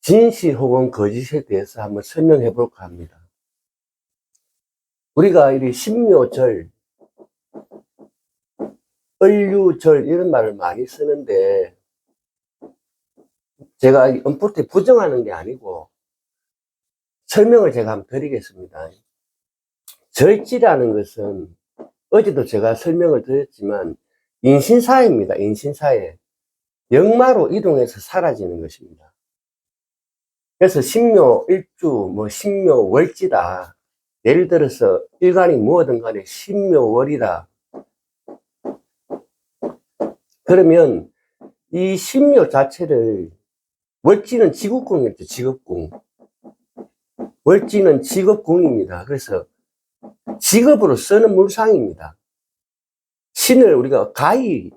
진실 혹은 거짓에 대해서 한번 설명해 볼까 합니다. 우리가 이 신묘절, 을류절 이런 말을 많이 쓰는데 제가 엄포트 부정하는 게 아니고 설명을 제가 한번 드리겠습니다. 절지라는 것은 어제도 제가 설명을 드렸지만 인신사회입니다. 인신사회. 역마로 이동해서 사라지는 것입니다. 그래서 신묘 일주, 신묘 월지다. 예를 들어서 일간이 뭐든 간에 신묘월이다. 그러면 이 신묘 자체를 월지는 지국궁이었죠. 지국궁. 월지는 직업궁입니다. 그래서 직업으로 쓰는 물상입니다. 신을 우리가 가위,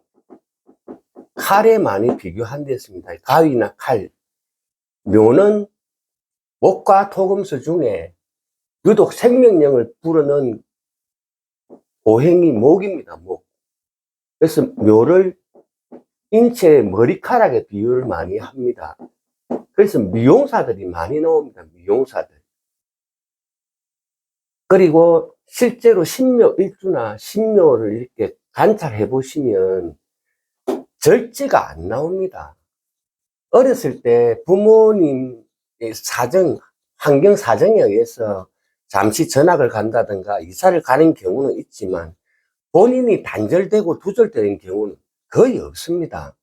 칼에 많이 비교한댔습니다. 가위나 칼. 묘는 목과 토금수 중에 유독 생명력을 불어넣은 오행이 목입니다. 목. 그래서 묘를 인체의 머리카락에 비유를 많이 합니다. 그래서 미용사들이 많이 나옵니다. 미용사들. 그리고 실제로 신묘 일주나 신묘를 이렇게 관찰해 보시면 절제가 안 나옵니다. 어렸을 때 부모님의 사정, 환경 사정에 의해서 잠시 전학을 간다든가 이사를 가는 경우는 있지만 본인이 단절되고 두절되는 경우는 거의 없습니다.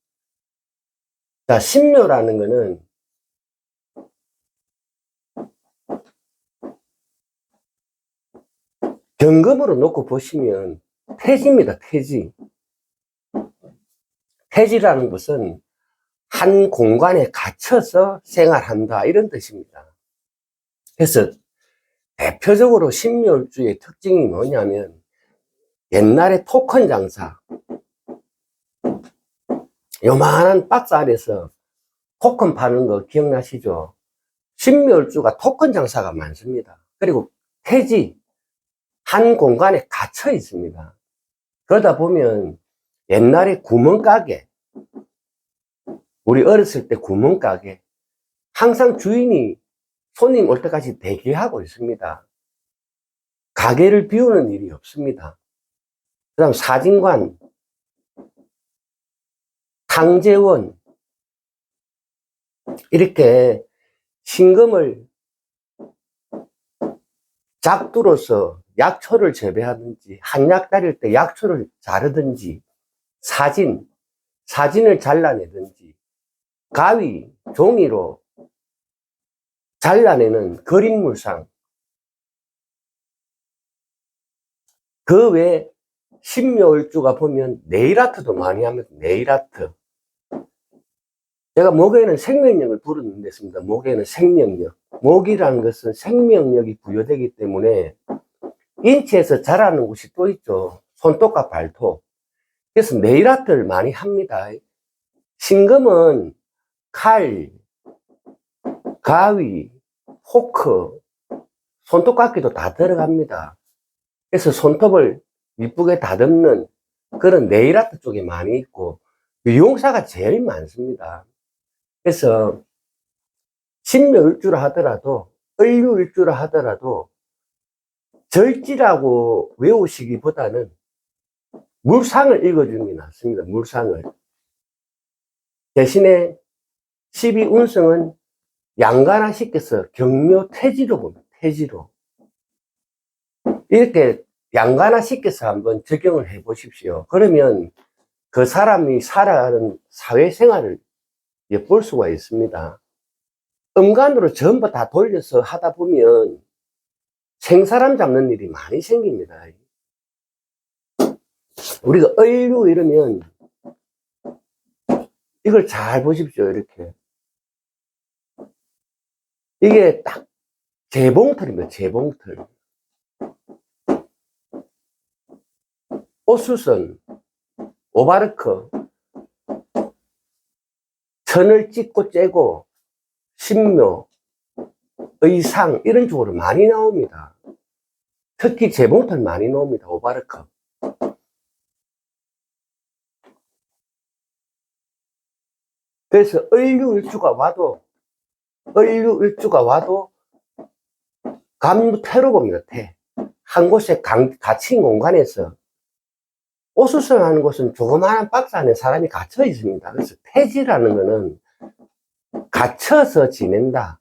자, 신묘라는 거는 경금으로 놓고 보시면 태지입니다. 태지. 태지라는 것은 한 공간에 갇혀서 생활한다 이런 뜻입니다. 그래서 대표적으로 신묘일주의 특징이 뭐냐면 옛날에 토큰 장사, 요만한 박스 안에서 토큰 파는 거 기억나시죠? 신묘일주가 토큰 장사가 많습니다. 그리고 태지, 한 공간에 갇혀 있습니다. 그러다 보면 옛날에 구멍가게, 우리 어렸을 때 구멍가게, 항상 주인이 손님 올 때까지 대기하고 있습니다. 가게를 비우는 일이 없습니다. 그 다음 사진관, 탕제원, 이렇게 신금을 작두로서 약초를 재배하든지 한약 따릴 때 약초를 자르든지 사진을 잘라내든지 가위, 종이로 잘라내는 그림물상, 그 외에 신묘일주가 보면 네일아트도 많이 합니다. 네일아트. 제가 목에는 생명력을 불어넣습니다. 목에는 생명력. 목이라는 것은 생명력이 부여되기 때문에 인체에서 자라는 곳이 또 있죠. 손톱과 발톱. 그래서 네일아트를 많이 합니다. 신금은 칼, 가위, 포크, 손톱깎이도 다 들어갑니다. 그래서 손톱을 이쁘게 다듬는 그런 네일아트 쪽에 많이 있고 미용사가 제일 많습니다. 그래서 신묘일주라 하더라도 을류일주라 하더라도 절지라고 외우시기보다는 물상을 읽어주는 게 낫습니다. 물상을. 대신에 12운성은 양간화시켜서 경묘태지로 봅니다. 태지로. 이렇게 양간화시켜서 한번 적용을 해 보십시오. 그러면 그 사람이 살아가는 사회생활을 엿볼 수가 있습니다. 음간으로 전부 다 돌려서 하다 보면 생사람 잡는 일이 많이 생깁니다. 우리가 을류 이러면 이걸 잘 보십시오. 이렇게. 이게 딱 재봉틀입니다. 재봉틀. 오수선, 오바르크, 천을 찍고 째고, 신묘, 의상 이런 쪽으로 많이 나옵니다. 특히 재봉틀 많이 나옵니다. 오바르크. 그래서 을류일주가 와도 을류, 일주가 와도 간무태로 봅니다. 태. 한 곳에 갇힌 공간에서 오수성하는 곳은 조그마한 박스 안에 사람이 갇혀 있습니다. 그래서 태지라는 거는 갇혀서 지낸다.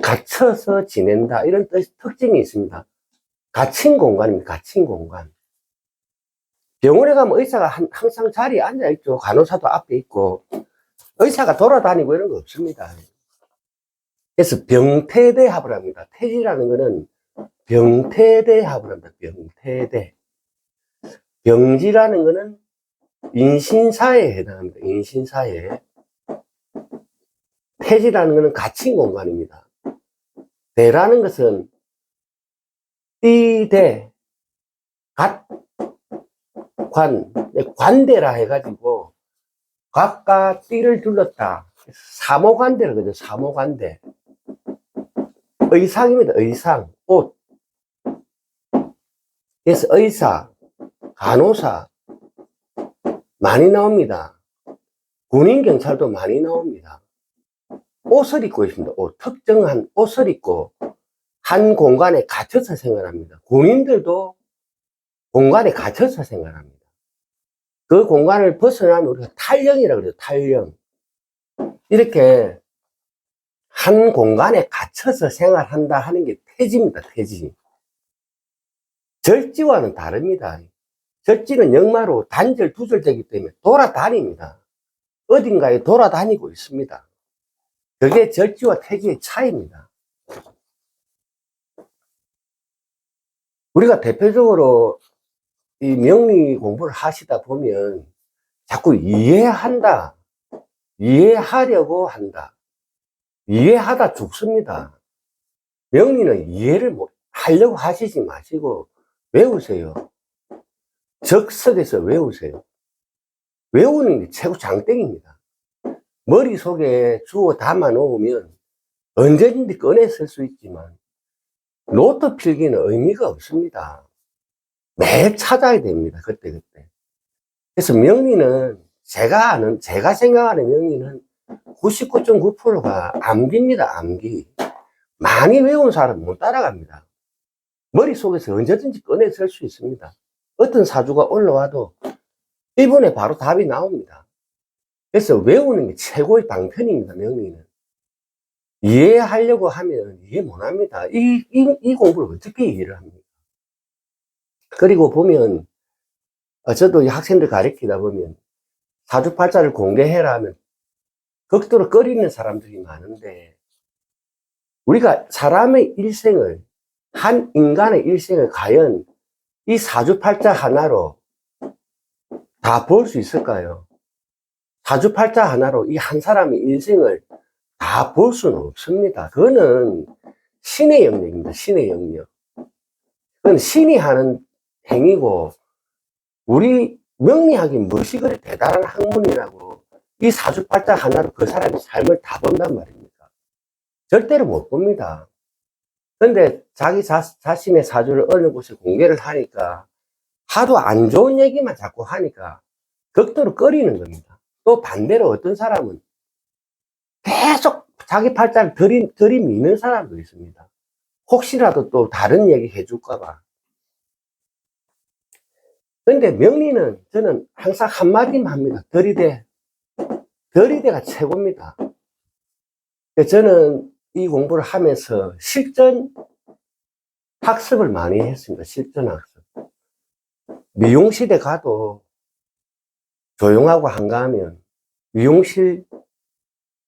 갇혀서 지낸다. 이런 특징이 있습니다. 갇힌 공간입니다. 갇힌 공간. 병원에 가면 의사가 항상 자리에 앉아있죠. 간호사도 앞에 있고. 의사가 돌아다니고 이런 거 없습니다. 그래서 병태대합을 합니다. 태지라는 거는 병태대합을 합니다. 병태대. 병지라는 거는 인신사에 해당합니다. 인신사에. 태지라는 거는 갇힌 공간입니다. 대라는 것은 띠대, 갓, 관대라 해가지고 갓과 띠를 둘렀다. 사모관대라 그러죠. 사모관대. 의상입니다. 의상, 옷. 그래서 의사, 간호사 많이 나옵니다. 군인, 경찰도 많이 나옵니다. 옷을 입고 있습니다. 옷. 특정한 옷을 입고 한 공간에 갇혀서 생활합니다. 군인들도 공간에 갇혀서 생활합니다. 그 공간을 벗어나면 우리가 탈영이라고 그래요. 탈영. 이렇게 한 공간에 갇혀서 생활한다 하는 게 태지입니다. 태지. 절지와는 다릅니다. 절지는 역마로 단절, 두절되기 때문에 돌아다닙니다. 어딘가에 돌아다니고 있습니다. 그게 절지와 태지의 차이입니다. 우리가 대표적으로 이 명리 공부를 하시다 보면 자꾸 이해한다, 이해하려고 한다, 이해하다 죽습니다. 명리는 이해를 하려고 하시지 마시고 외우세요. 적석에서 외우세요. 외우는 게 최고 장땡입니다. 머릿속에 주워 담아 놓으면 언제든지 꺼내 쓸 수 있지만 노트 필기는 의미가 없습니다. 매일 찾아야 됩니다. 그때그때. 그래서 명리는 제가 생각하는 명리는 99.9%가 암기입니다. 암기. 많이 외운 사람은 못 따라갑니다. 머릿속에서 언제든지 꺼내 쓸 수 있습니다. 어떤 사주가 올라와도 1분에 바로 답이 나옵니다. 그래서 외우는 게 최고의 방편입니다. 명리는. 이해하려고 하면 이해 못합니다. 이 공부를 어떻게 이해를 합니까? 그리고 보면 저도 학생들 가르치다 보면 사주팔자를 공개해라 하면 극도로 꺼리는 사람들이 많은데, 우리가 사람의 일생을, 한 인간의 일생을 과연 이 사주팔자 하나로 다 볼 수 있을까요? 사주팔자 하나로 이 한 사람의 인생을 다 볼 수는 없습니다. 그거는 신의 영역입니다. 신의 영역. 그건 신이 하는 행위고, 우리 명리학이 무엇이 그리 대단한 학문이라고 이 사주팔자 하나로 그 사람의 삶을 다 본단 말입니까? 절대로 못 봅니다. 근데 자기 자신의 사주를 어느 곳에 공개를 하니까 하도 안 좋은 얘기만 자꾸 하니까 극도로 꺼리는 겁니다. 또 반대로 어떤 사람은 계속 자기 팔자를 들이미는 사람도 있습니다. 혹시라도 또 다른 얘기 해줄까봐. 근데 명리는 저는 항상 한마디만 합니다. 들이대. 들이대가 최고입니다. 저는 이 공부를 하면서 실전 학습을 많이 했습니다. 실전 학습. 미용실에 가도 조용하고 한가하면 미용실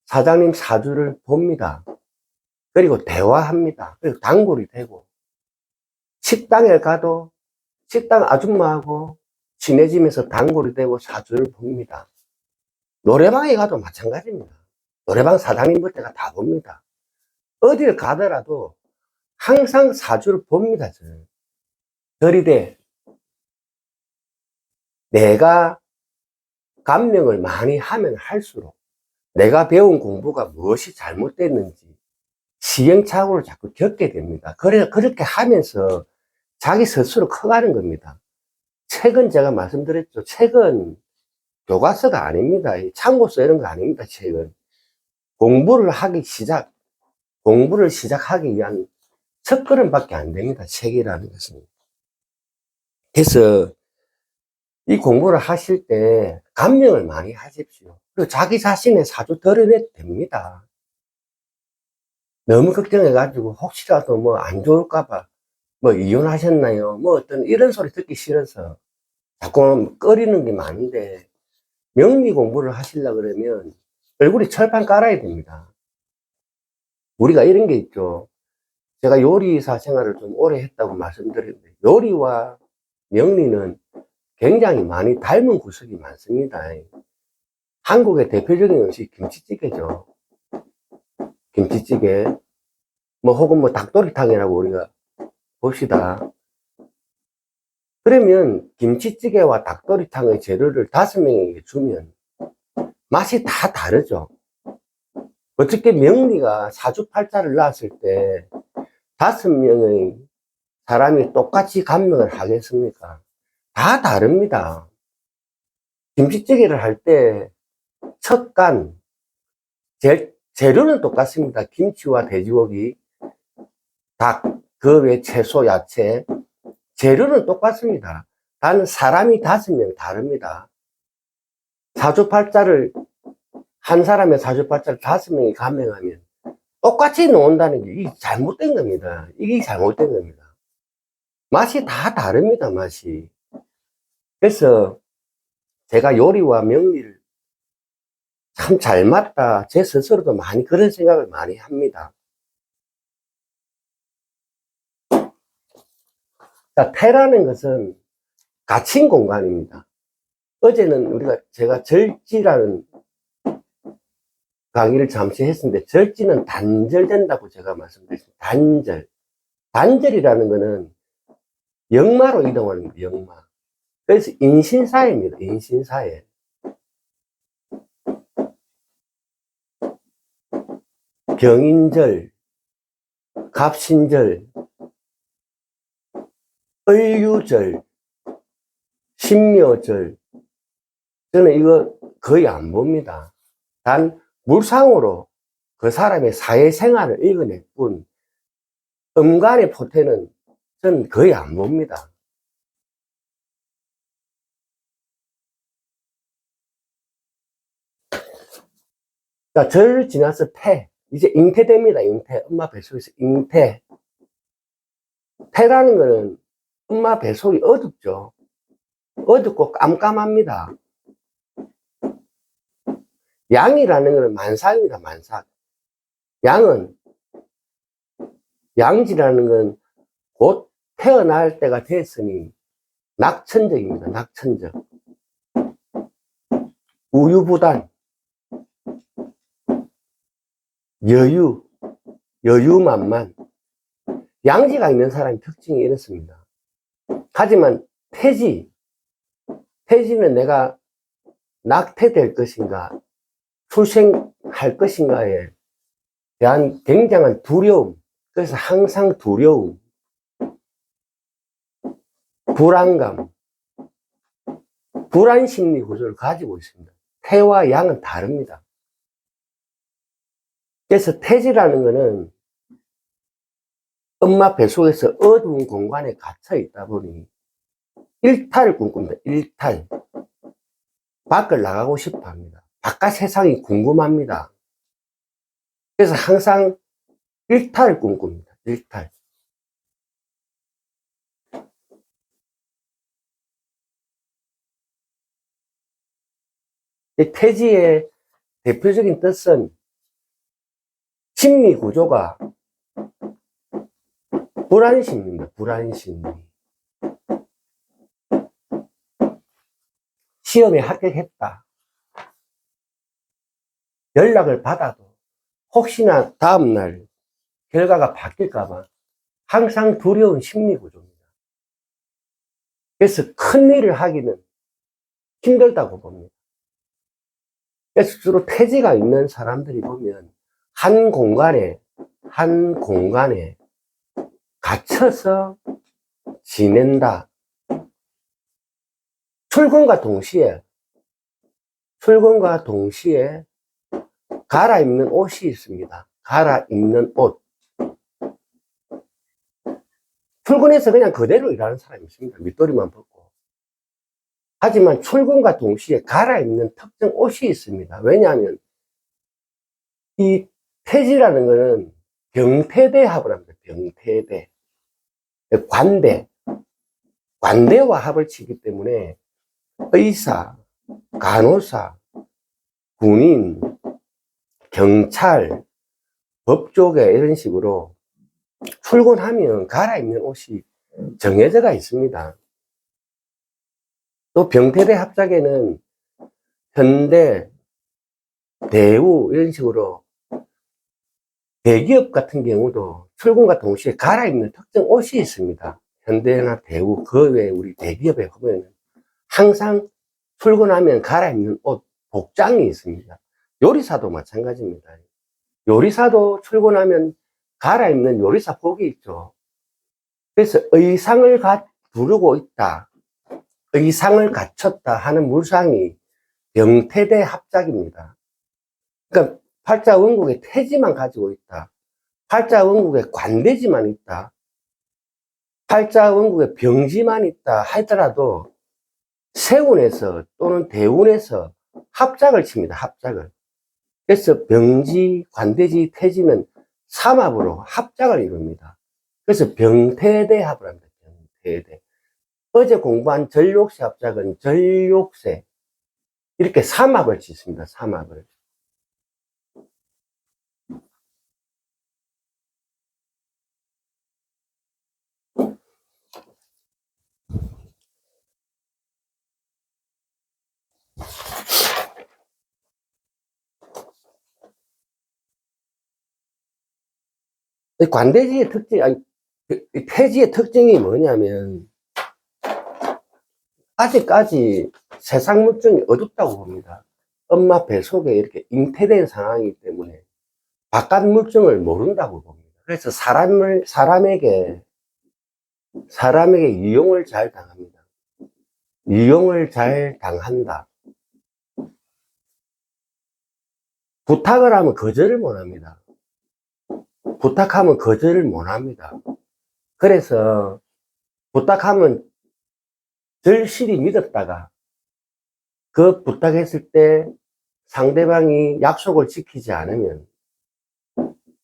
사장님 사주를 봅니다. 그리고 대화합니다. 그리고 단골이 되고, 식당에 가도 식당 아줌마하고 친해지면서 단골이 되고 사주를 봅니다. 노래방에 가도 마찬가지입니다. 노래방 사장님부터가 다 봅니다. 어딜 가더라도 항상 사주를 봅니다. 저는. 들이대. 내가 감명을 많이 하면 할수록 내가 배운 공부가 무엇이 잘못됐는지 시행착오를 자꾸 겪게 됩니다. 그렇게 하면서 자기 스스로 커가는 겁니다. 책은 제가 말씀드렸죠. 책은 교과서가 아닙니다. 참고서 이런 거 아닙니다. 책은 공부를 시작하기 위한 첫걸음밖에 안 됩니다. 책이라는 것은. 그래서 이 공부를 하실 때 감명을 많이 하십시오. 그리고 자기 자신의 사주 드러내도 됩니다. 너무 걱정해가지고 혹시라도 뭐 안 좋을까봐 뭐 이혼하셨나요? 뭐 어떤 이런 소리 듣기 싫어서 자꾸 꺼리는 게 많은데, 명리 공부를 하시려고 그러면 얼굴에 철판 깔아야 됩니다. 우리가 이런 게 있죠. 제가 요리사 생활을 좀 오래 했다고 말씀드렸는데, 요리와 명리는 굉장히 많이 닮은 구석이 많습니다. 한국의 대표적인 음식 김치찌개죠. 김치찌개, 뭐 혹은 뭐 닭도리탕이라고 우리가 봅시다. 그러면 김치찌개와 닭도리탕의 재료를 5명에게 주면 맛이 다 다르죠. 어떻게 명리가 사주팔자를 낳았을 때 5명의 사람이 똑같이 감명을 하겠습니까? 다 다릅니다. 김치찌개를 할 때 첫 간, 재료는 똑같습니다. 김치와 돼지고기, 닭, 그 외 채소, 야채, 재료는 똑같습니다. 단 사람이 5명 다릅니다. 사주팔자를, 한 사람의 사주팔자를 5명이 감명하면 똑같이 놓는다는 게 이게 잘못된 겁니다. 이게 잘못된 겁니다. 맛이 다 다릅니다, 맛이. 그래서 제가 요리와 명리를 참 잘 맞다. 제 스스로도 많이 그런 생각을 많이 합니다. 자, 태라는 것은 갇힌 공간입니다. 어제는 제가 절지라는 강의를 잠시 했는데, 절지는 단절된다고 제가 말씀드렸습니다. 단절. 단절이라는 것은 역마로 이동하는 거예요, 역마. 그래서 인신사회입니다, 인신사회. 경인절, 갑신절, 을유절, 신묘절, 저는 이거 거의 안 봅니다. 단 물상으로 그 사람의 사회생활을 읽어낼 뿐, 음간의 포태는 저는 거의 안 봅니다. 자, 절 지나서 태, 이제 잉태됩니다. 잉태, 엄마 뱃속에서 잉태. 태라는 거는 엄마 뱃속이 어둡죠. 어둡고 깜깜합니다. 양이라는 것은 만삭입니다, 만삭. 양은, 양지라는 건 곧 태어날 때가 됐으니 낙천적입니다, 낙천적. 우유부단, 여유만만. 양지가 있는 사람의 특징이 이렇습니다. 하지만 태지는 내가 낙태될 것인가, 출생할 것인가에 대한 굉장한 두려움, 그래서 항상 두려움, 불안감, 불안 심리 구조를 가지고 있습니다. 태와 양은 다릅니다. 그래서 태지라는 것은 엄마 뱃속에서 어두운 공간에 갇혀 있다 보니 일탈을 꿈꿉니다. 일탈. 밖을 나가고 싶어 합니다. 바깥 세상이 궁금합니다. 그래서 항상 일탈을 꿈꿉니다. 일탈. 태지의 대표적인 뜻은 심리 구조가 불안심입니다. 불안심리. 시험에 합격했다. 연락을 받아도 혹시나 다음날 결과가 바뀔까봐 항상 두려운 심리 구조입니다. 그래서 큰 일을 하기는 힘들다고 봅니다. 그래서 주로 태지가 있는 사람들이 보면 한 공간에 갇혀서 지낸다. 출근과 동시에 갈아입는 옷이 있습니다. 갈아입는 옷. 출근해서 그냥 그대로 일하는 사람이 있습니다. 밑도리만 벗고. 하지만 출근과 동시에 갈아입는 특정 옷이 있습니다. 왜냐하면 이 태지라는 거는 병태대합을 합니다. 병태대. 관대와 합을 치기 때문에 의사, 간호사, 군인, 경찰, 법조계 이런 식으로 출근하면 갈아입는 옷이 정해져가 있습니다. 또 병태대 합작에는 현대, 대우 이런 식으로 대기업 같은 경우도 출근과 동시에 갈아입는 특정 옷이 있습니다. 현대나 대우, 그 외에 우리 대기업에 보면 항상 출근하면 갈아입는 옷, 복장이 있습니다. 요리사도 마찬가지입니다. 요리사도 출근하면 갈아입는 요리사복이 있죠. 그래서 의상을 부르고 있다, 의상을 갖췄다 하는 물상이 병태대 합작입니다. 그러니까 팔자원국에 태지만 가지고 있다, 팔자원국에 관대지만 있다, 팔자원국에 병지만 있다 하더라도 세운에서 또는 대운에서 합작을 칩니다. 합작을. 그래서 병지, 관대지, 태지는 삼합으로 합작을 이룹니다. 그래서 병태대합을 합니다. 병태대. 어제 공부한 전욕세 합작은 전욕세, 이렇게 삼합을 짓습니다. 삼합을. 관대지의 특징, 아니, 태지의 특징이 뭐냐면 아직까지 세상 물정이 어둡다고 봅니다. 엄마 뱃속에 이렇게 잉태된 상황이기 때문에 바깥 물정을 모른다고 봅니다. 그래서 사람에게 이용을 잘 당합니다. 이용을 잘 당한다. 부탁을 하면 거절을 못 합니다. 부탁하면 거절을 못 합니다. 그래서 부탁하면 절실히 믿었다가 그 부탁했을 때 상대방이 약속을 지키지 않으면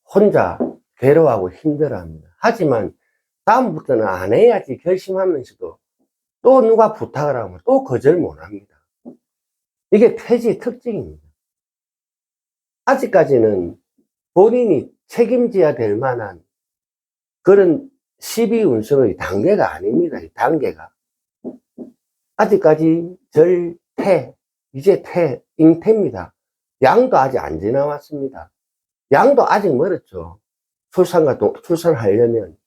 혼자 괴로워하고 힘들어합니다. 하지만 다음부터는 안 해야지 결심하면서도 또 누가 부탁을 하면 또 거절 못 합니다. 이게 태지의 특징입니다. 아직까지는 본인이 책임져야 될 만한 그런 12운성의 단계가 아닙니다. 이 단계가. 아직까지 절태, 이제 잉태입니다. 양도 아직 안 지나왔습니다. 양도 아직 멀었죠. 출산하려면.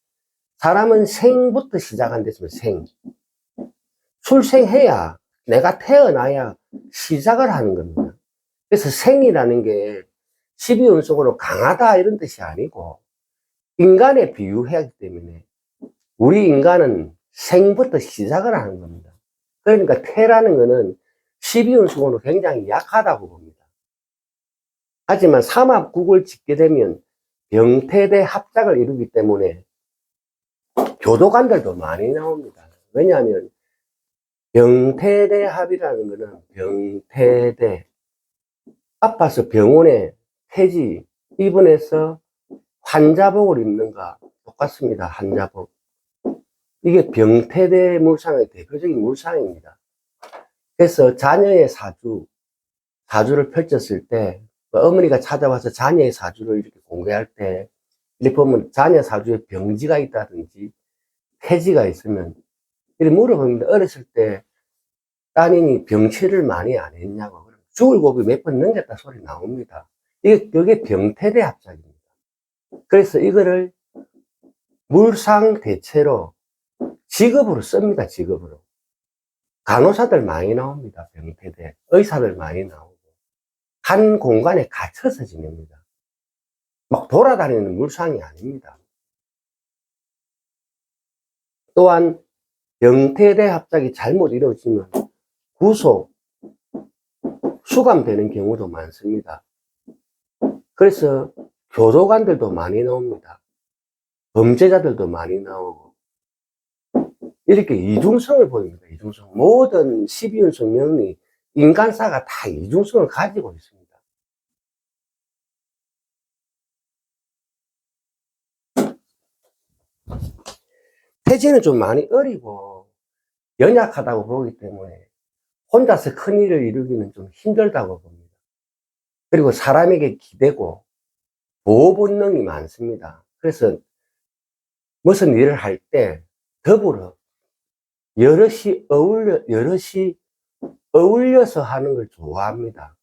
사람은 생부터 시작한댔으면 생. 출생해야, 내가 태어나야 시작을 하는 겁니다. 그래서 생이라는 게 12운성으로 강하다 이런 뜻이 아니고 인간에 비유하기 때문에 우리 인간은 생부터 시작을 하는 겁니다. 그러니까 태라는 거는 12운성으로 굉장히 약하다고 봅니다. 하지만 삼합국을 짓게 되면 병태대 합작을 이루기 때문에 교도관들도 많이 나옵니다. 왜냐하면 병태대 합이라는 거는 병태대, 아파서 병원에 태지 입원해서 환자복을 입는가 똑같습니다. 환자복. 이게 병태대 물상의 대표적인 물상입니다. 그래서 자녀의 사주를 펼쳤을 때 어머니가 찾아와서 자녀의 사주를 이렇게 공개할 때 이렇게 보면 자녀 사주에 병지가 있다든지 태지가 있으면 이렇게 물어봅니다. 어렸을 때 따님이 병치를 많이 안 했냐고. 죽을 고비 몇 번 넘겼다 소리 나옵니다. 이게 병태대 합작입니다. 그래서 이거를 물상 대체로 직업으로 씁니다. 직업으로. 간호사들 많이 나옵니다. 병태대. 의사들 많이 나오고. 한 공간에 갇혀서 지냅니다. 막 돌아다니는 물상이 아닙니다. 또한 병태대 합작이 잘못 이루어지면 구속, 수감되는 경우도 많습니다. 그래서 교도관들도 많이 나옵니다. 범죄자들도 많이 나오고, 이렇게 이중성을 보입니다. 이중성. 모든 12운성 명리, 인간사가 다 이중성을 가지고 있습니다. 태지는 좀 많이 어리고 연약하다고 보기 때문에 혼자서 큰일을 이루기는 좀 힘들다고 봅니다. 그리고 사람에게 기대고 보호 본능이 많습니다. 그래서 무슨 일을 할 때 더불어 여럿이 어울려서 하는 걸 좋아합니다.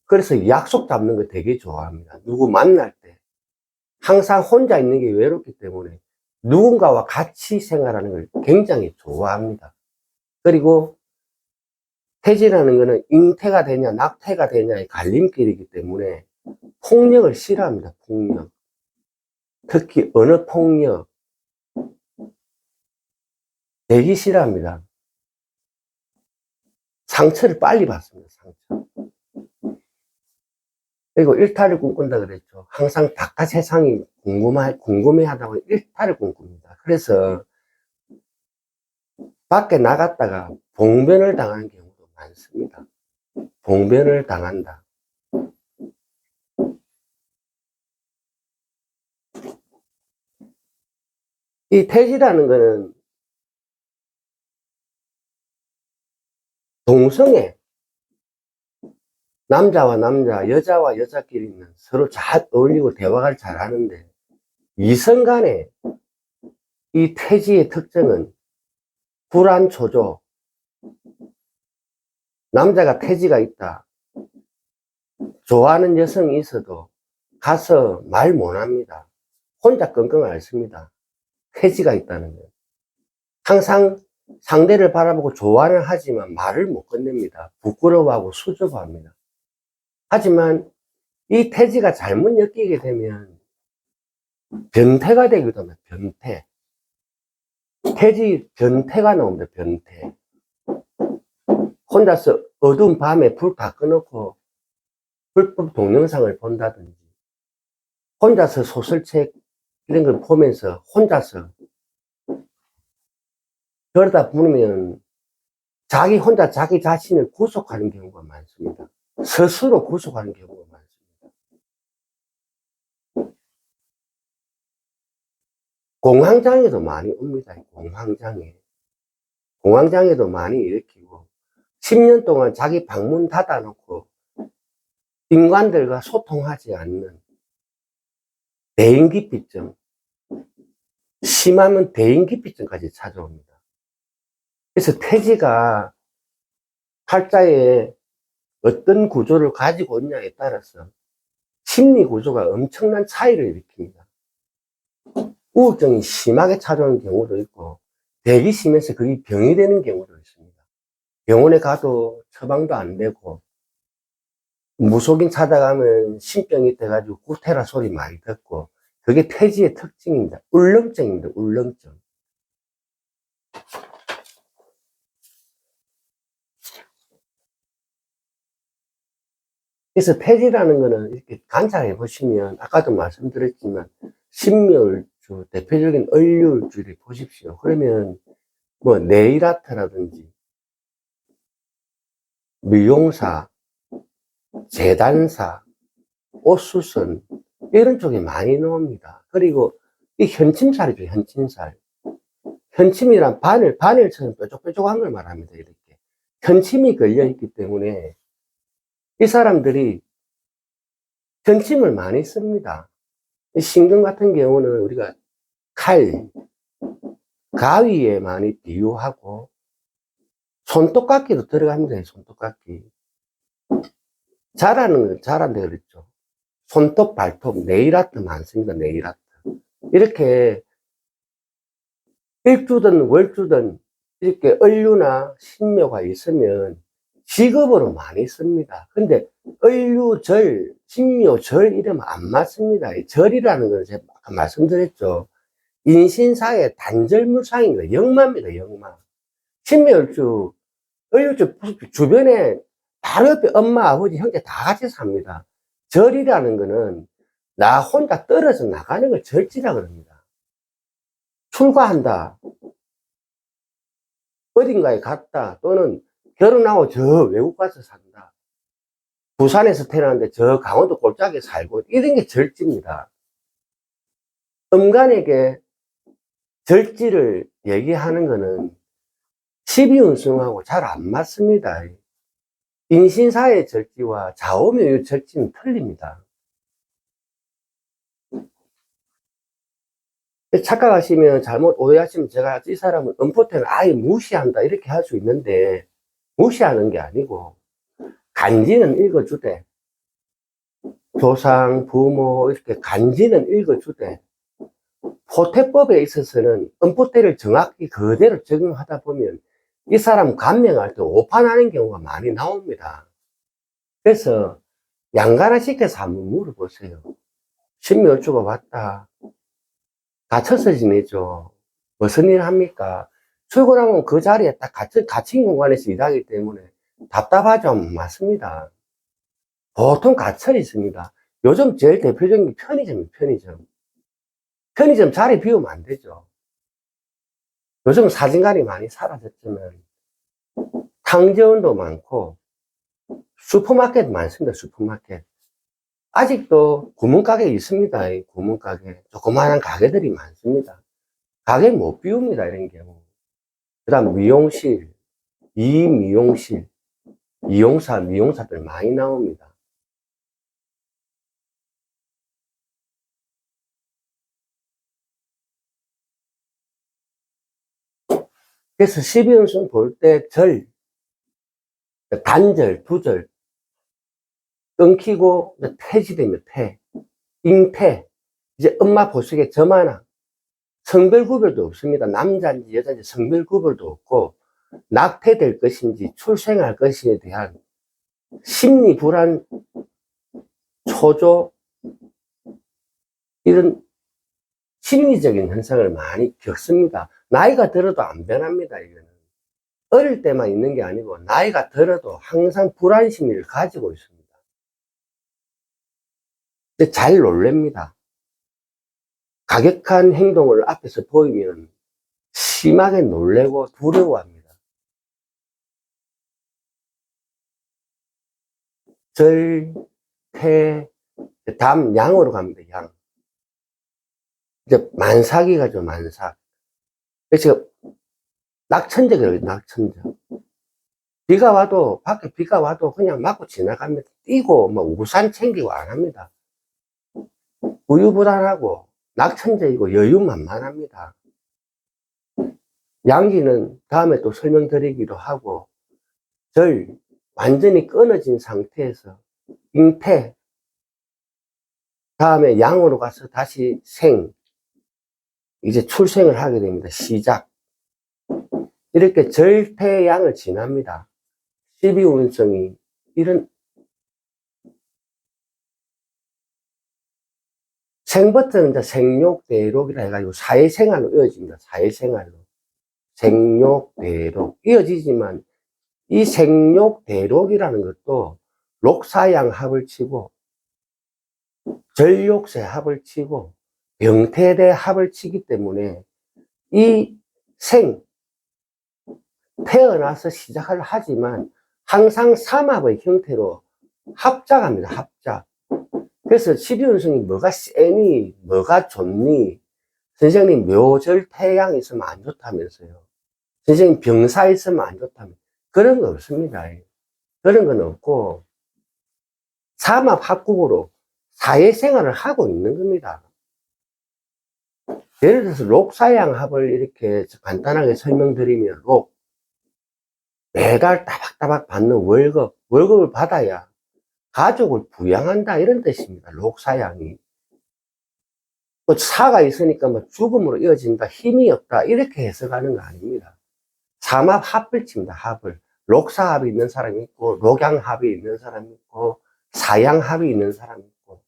그래서 약속 잡는 거 되게 좋아합니다. 누구 만날 때 항상 혼자 있는 게 외롭기 때문에 누군가와 같이 생활하는 걸 굉장히 좋아합니다. 그리고 태지라는 거는 잉태가 되냐 낙태가 되냐의 갈림길이기 때문에 폭력을 싫어합니다. 폭력. 특히 언어폭력 되게 싫어합니다. 상처를 빨리 받습니다. 상처. 그리고 일탈을 꿈꾼다 그랬죠. 항상 바깥 세상이 궁금해하다고 일탈을 꿈꿉니다. 그래서 밖에 나갔다가 봉변을 당하는 경우도 많습니다. 봉변을 당한다. 이 태지라는 거는 동성애, 남자와 남자, 여자와 여자끼리는 서로 잘 어울리고 대화를 잘 하는데, 이성 간에 이 태지의 특征은 불안 초조. 남자가 태지가 있다. 좋아하는 여성이 있어도 가서 말 못합니다. 혼자 끙끙 앓습니다. 태지가 있다는 거. 항상 상대를 바라보고 좋아는 하지만 말을 못 건넵니다. 부끄러워하고 수줍어합니다. 하지만 이 태지가 잘못 엮이게 되면 변태가 되기도 합니다. 변태. 태지 변태가 나옵니다. 변태. 혼자서 어두운 밤에 불 다 꺼놓고 불법 동영상을 본다든지, 혼자서 소설책 이런 걸 보면서 혼자서 그러다 보면 자기 혼자 자기 자신을 구속하는 경우가 많습니다. 스스로 구속하는 경우가 많습니다. 공황장애도 많이 옵니다. 공황장애도 많이 일으키고 10년 동안 자기 방문 닫아놓고 인간들과 소통하지 않는 대인기피증, 심하면 대인기피증까지 찾아옵니다. 그래서 태지가 팔자에 어떤 구조를 가지고 있냐에 따라서 심리 구조가 엄청난 차이를 일으킵니다. 우울증이 심하게 찾아오는 경우도 있고 되게 심해서 그게 병이 되는 경우도 있습니다. 병원에 가도 처방도 안 되고 무속인 찾아가면 신병이 돼가지고 구태라 소리 많이 듣고, 그게 태지의 특징입니다. 울렁증입니다. 울렁증. 그래서 태지라는 거는 이렇게 관찰해 보시면 아까도 말씀드렸지만 신묘일주, 대표적인 을류일주를 보십시오. 그러면 뭐 네일아트라든지 미용사, 재단사, 옷수선 이런 쪽에 많이 나옵니다. 그리고 이 현침살이죠. 현침살. 현침이란 바늘처럼 뾰족뾰족한 걸 말합니다. 이렇게 현침이 걸려 있기 때문에 이 사람들이 현침을 많이 씁니다. 신경 같은 경우는 우리가 칼, 가위에 많이 비유하고, 손톱깎이도 들어갑니다. 손톱깎이. 잘한다 그랬죠. 손톱, 발톱, 네일아트 많습니다. 네일아트. 이렇게 일주든 월주든 이렇게 을류나 신묘가 있으면 직업으로 많이 씁니다. 근데 을류절, 신묘절 이러면 안 맞습니다. 절이라는 건 제가 아까 말씀드렸죠. 인신사의 단절무상인 거예요. 역마입니다. 역마. 신묘일주, 을류주 주변에 바로 옆에 엄마, 아버지, 형제 다 같이 삽니다. 절이라는 거는 나 혼자 떨어져 나가는 걸 절지라 그럽니다. 출가한다. 어딘가에 갔다. 또는 결혼하고 저 외국 가서 산다. 부산에서 태어났는데 저 강원도 골짜기에 살고 이런 게 절지입니다. 음간에게 절지를 얘기하는 거는 12운성하고 잘 안 맞습니다. 인신사의 절지와 좌우묘의 절지는 틀립니다. 착각하시면 잘못 오해하시면 제가 이 사람은 음포태를 아예 무시한다 이렇게 할 수 있는데 무시하는 게 아니고 간지는 읽어주되 조상, 부모 이렇게 간지는 읽어주되 포태법에 있어서는 음포태를 정확히 그대로 적용하다 보면 이 사람 감명할 때 오판하는 경우가 많이 나옵니다. 그래서 양가나 시켜서 한번 물어보세요. 신묘주가 왔다. 갇혀서 지내죠. 무슨 일 합니까? 출근하면 그 자리에 딱 갇힌 공간에서 일하기 때문에 답답하죠. 맞습니다. 보통 갇혀 있습니다. 요즘 제일 대표적인 게 편의점이에요, 편의점. 편의점 자리 비우면 안 되죠. 요즘 사진관이 많이 사라졌지만 탕제원도 많고 슈퍼마켓 많습니다. 슈퍼마켓. 아직도 구멍가게 있습니다. 이 구멍가게. 조그마한 가게들이 많습니다. 가게 못 비웁니다. 이런 경우. 그 다음 미용실, 이미용실, 미용사들 많이 나옵니다. 그래서 12운성 볼 때 단절, 두절, 끊기고 폐지되면 잉태, 이제 엄마 보석에 점 하나, 성별 구별도 없습니다. 남자인지 여자인지 성별 구별도 없고, 낙태될 것인지 출생할 것인지에 대한 심리 불안, 초조, 이런 심리적인 현상을 많이 겪습니다. 나이가 들어도 안 변합니다, 이거는. 어릴 때만 있는 게 아니고, 나이가 들어도 항상 불안 심리를 가지고 있습니다. 근데 잘 놀랍니다. 가격한 행동을 앞에서 보이면 심하게 놀래고 두려워합니다. 절, 태, 다음 양으로 갑니다. 양. 이제 만삭이가죠. 만삭. 그래서 낙천적 그래요. 낙천적. 비가 와도 밖에 비가 와도 그냥 맞고 지나갑니다. 뛰고 뭐 우산 챙기고 안 합니다. 우유부단하고 낙천적이고 여유만만합니다. 양기는 다음에 또 설명드리기도 하고 절 완전히 끊어진 상태에서 잉태 다음에 양으로 가서 다시 생 이제 출생을 하게 됩니다. 시작 이렇게 절태양을 지납니다. 12운성이 이런 생부터는 이제 생욕대록이라 해가지고 사회생활로 이어집니다. 사회생활로 생욕대록 이어지지만 이 생욕대록이라는 것도 록사양 합을 치고 절욕세 합을 치고 병태대 합을 치기 때문에 이 태어나서 시작을 하지만 항상 삼합의 형태로 합작합니다. 합작. 그래서 12운성이 뭐가 세니 뭐가 좋니 선생님 묘절 태양 있으면 안 좋다면서요. 선생님 병사 있으면 안 좋다면 그런 거 없습니다. 그런 건 없고 삼합 합국으로 사회생활을 하고 있는 겁니다. 예를 들어서 록사양합을 이렇게 간단하게 설명드리면 매달 따박따박 받는 월급을 받아야 가족을 부양한다 이런 뜻입니다. 록사양이 사가 있으니까 뭐 죽음으로 이어진다 힘이 없다 이렇게 해석하는 거 아닙니다. 삼합 합을 칩니다. 합을 록사합이 있는 사람이 있고 록양합이 있는 사람이 있고 사양합이 있는 사람이 있고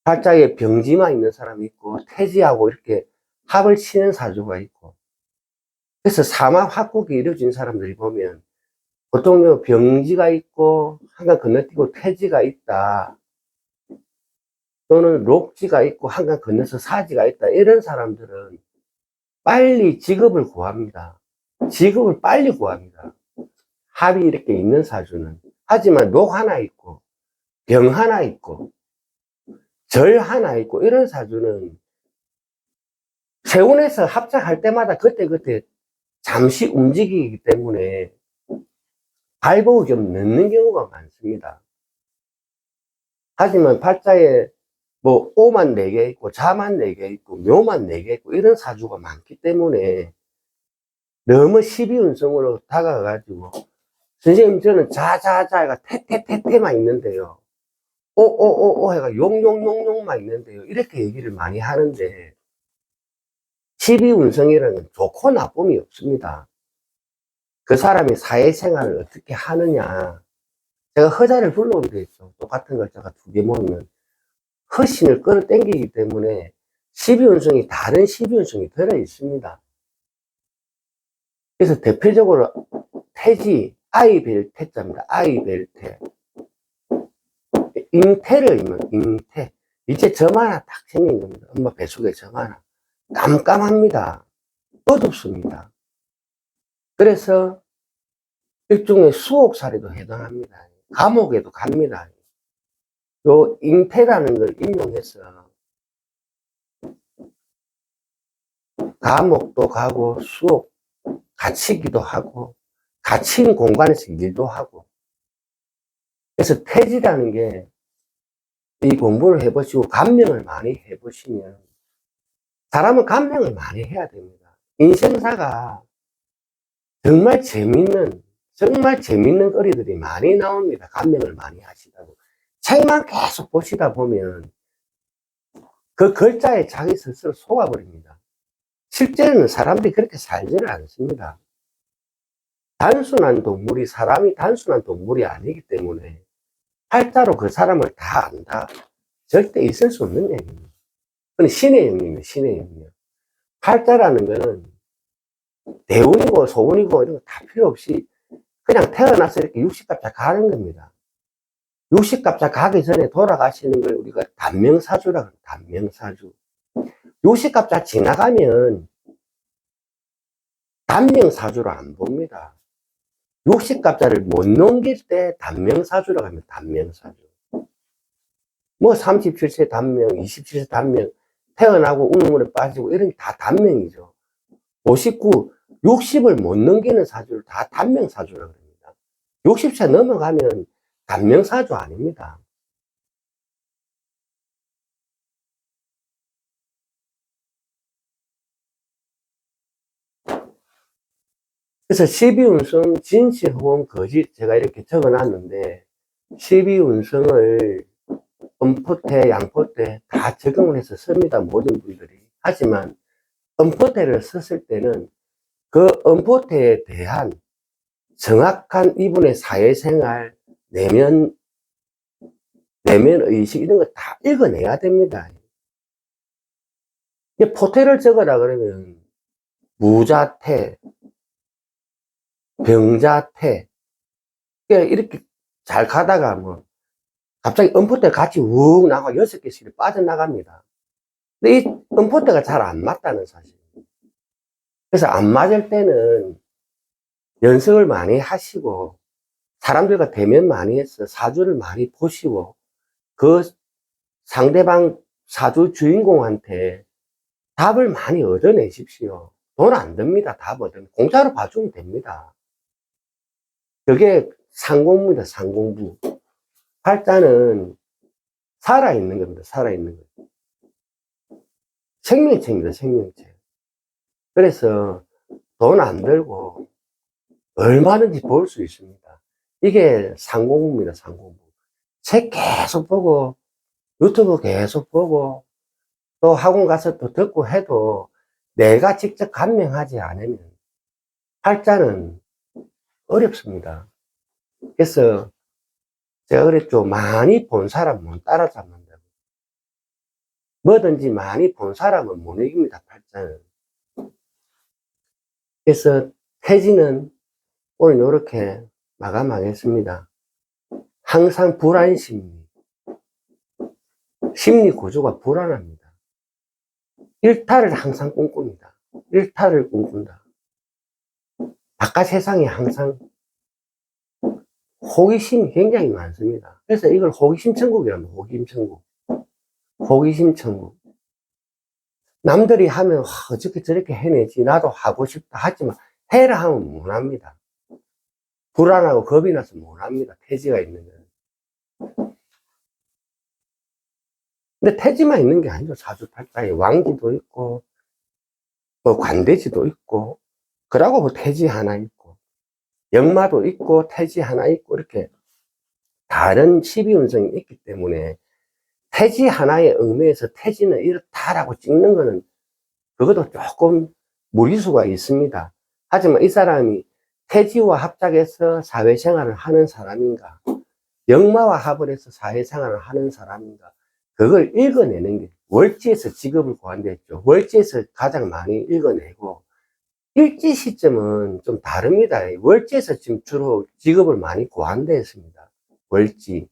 팔자에 병지만 있는 사람이 있고 태지하고 이렇게 합을 치는 사주가 있고 그래서 삼합 합국이 이루어진 사람들이 보면 보통 병지가 있고 한강 건너뛰고 태지가 있다 또는 록지가 있고 한강 건너서 사지가 있다. 이런 사람들은 빨리 직업을 구합니다. 직업을 빨리 구합니다. 합이 이렇게 있는 사주는. 하지만 록 하나 있고 병 하나 있고 절 하나 있고 이런 사주는 세운에서 합작할 때마다 그때그때 잠시 움직이기 때문에 발복이 좀 늦는 경우가 많습니다. 하지만 팔자에 뭐 오만 4개 있고 자만 4개 있고 묘만 4개 있고 이런 사주가 많기 때문에 너무 12운성으로 다가가가지고 선생님 저는 자자자가 태태태태만 있는데요. 오오오오 해가 용용용용만 있는데요. 이렇게 얘기를 많이 하는데 12운성이라는 좋고 나쁨이 없습니다. 그 사람이 사회생활을 어떻게 하느냐. 제가 허자를 불러오기도 했죠. 똑같은 글자가 2개 모이면 허신을 끌어당기기 때문에 12운성이 다른 12운성이 들어 있습니다. 그래서 대표적으로 태지, 아이벨태자입니다. 아이벨태. 잉태를 이면 잉태. 이제 점 하나 딱 생긴 겁니다. 엄마 뱃속에 점 하나. 깜깜합니다. 어둡습니다. 그래서 일종의 수옥살이도 해당합니다. 감옥에도 갑니다. 요 잉태라는 걸 인용해서 감옥도 가고 수옥 갇히기도 하고 갇힌 공간에서 일도 하고. 그래서 태지라는 게 이 공부를 해보시고 감명을 많이 해보시면 사람은 감명을 많이 해야 됩니다. 인생사가 정말 재밌는 거리들이 많이 나옵니다. 감명을 많이 하시다고. 책만 계속 보시다 보면 그 글자에 자기 스스로 속아버립니다. 실제로는 사람들이 그렇게 살지를 않습니다. 사람이 단순한 동물이 아니기 때문에 팔자로 그 사람을 다 안다. 절대 있을 수 없는 얘기입니다. 그건 신의 영역이에요, 신의 영역. 팔자라는 거는 대운이고 소운이고 이런 거 다 필요 없이 그냥 태어나서 이렇게 60갑자 가는 겁니다. 60갑자 가기 전에 돌아가시는 걸 우리가 단명사주라고 해요. 단명사주. 60갑자 지나가면 단명사주로 안 봅니다. 60갑자를 못 넘길 때 단명사주라고 하면 단명사주. 뭐 37세 단명, 27세 단명, 태어나고 우물에 빠지고 이런 게 다 단명이죠. 59, 60을 못 넘기는 사주를 다 단명사주라고 합니다. 60세 넘어가면 단명사주 아닙니다. 그래서 12운성, 진시, 호응, 거짓 제가 이렇게 적어 놨는데 12운성을 음포태, 양포태 다 적용을 해서 씁니다. 모든 분들이. 하지만 음포태를 썼을 때는 그 음포태에 대한 정확한 이분의 사회생활, 내면의식 이런 거 다 읽어내야 됩니다. 포태를 적어라 그러면 무자태, 병자태 이렇게 잘 가다가 뭐 갑자기 음포태 같이 욱 나가 6개씩 빠져나갑니다. 근데 이 음포태가 잘 안 맞다는 사실. 그래서 안 맞을 때는 연습을 많이 하시고 사람들과 대면 많이 해서 사주를 많이 보시고 그 상대방 사주 주인공한테 답을 많이 얻어내십시오. 돈 안 듭니다. 답 얻으면. 공짜로 봐주면 됩니다. 그게 상공부입니다. 상공부. 팔자는 살아있는 겁니다. 살아있는 거. 생명체입니다. 생명체. 그래서 돈 안 들고 얼마든지 벌 수 있습니다. 이게 상공부입니다. 상공부. 책 계속 보고 유튜브 계속 보고 또 학원 가서 또 듣고 해도 내가 직접 감명하지 않으면 팔자는 어렵습니다. 그래서 제가 그랬죠. 많이 본 사람은 따라잡는다고. 뭐든지 많이 본 사람은 못 이깁니다. 팔자는. 그래서 태지는 오늘 이렇게 마감하겠습니다. 항상 불안심이 심리 구조가 불안합니다. 일탈을 항상 꿈꿉니다. 일탈을 꿈꾼다. 바깥 세상에 항상 호기심이 굉장히 많습니다. 그래서 이걸 호기심 천국이라면 호기심 천국. 호기심 천국. 남들이 하면 어떻게 저렇게 해내지 나도 하고 싶다 하지만 해라 하면 못합니다. 불안하고 겁이 나서 못합니다. 태지가 있는 거는. 근데 태지만 있는 게 아니죠. 사주팔자에 왕기도 있고 뭐 관대지도 있고 그러고 뭐 태지 하나 있고 역마도 있고 태지 하나 있고 이렇게 다른 12운성이 있기 때문에 태지 하나에 얽매여서 태지는 이렇다라고 찍는 거는 그것도 조금 무리수가 있습니다. 하지만 이 사람이 태지와 합작해서 사회생활을 하는 사람인가 역마와 합을 해서 사회생활을 하는 사람인가 그걸 읽어내는 게 월지에서 직업을 구한다 했죠. 월지에서 가장 많이 읽어내고 일지 시점은 좀 다릅니다. 월지에서 지금 주로 직업을 많이 구한다 했습니다. 월지.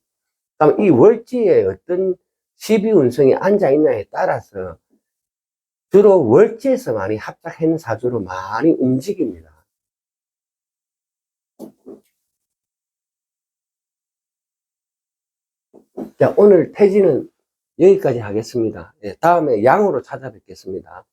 그럼 이 월지에 어떤 12운성이 앉아있냐에 따라서 주로 월지에서 많이 합작한 사주로 많이 움직입니다. 자, 오늘 태지는 여기까지 하겠습니다. 다음에 양으로 찾아뵙겠습니다.